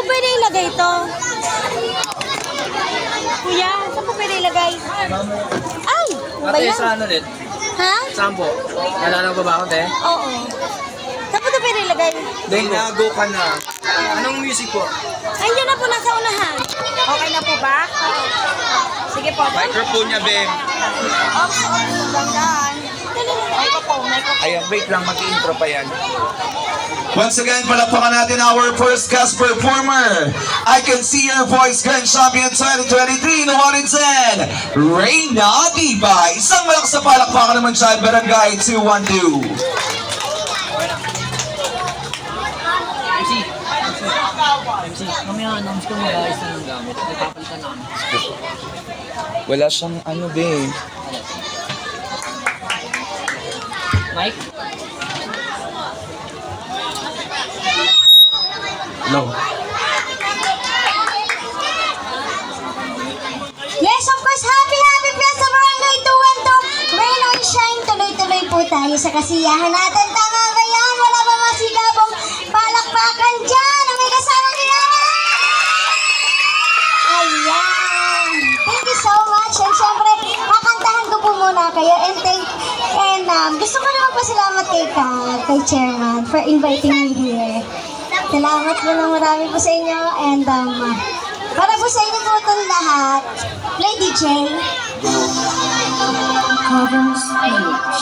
po pwede ilagay ito? Kuya, saan po pwede ilagay? Ay! Ba Ate, yan? sa ano ulit? Ha? Saan po? Nalala ko ba ako, te? Oo. Saan po ito pwede ilagay? Binago ka na. Anong music po? Ayun na po, nasa unahan. Okay na po ba? Sige po. Microphone niya, Beng. Gandaan. Microphone. Ayan, wait lang, mag-intro pa yan. Once again, palakpakan natin our first guest performer. I Can See Your Voice Grand Champion 2023 na 1 in 10, Reyna Tibay. Isang malakas na palakpakan naman siya, Barangay 212. MC, mamaya announce ko mag-ayos na ng gamit. Napapalitan namin. Wala siyang ano, Beng. Mike? No. Yes, of course, happy Fiesta Barangay 212. Rain or shine, tuloy-tuloy po tayo sa kasiyahan natin. Tama ba yan? Wala ba masigabong palakpakan dyan? Ang may kasamang ginawa? Ayan. Thank you so much. And syempre, kakantahan ko po muna kayo. And gusto ko naman pasalamat kay Chairman for inviting me here. Salamat po ng marami po sa inyo. And para po sa inyo po itong lahat, play DJ. Cover speech.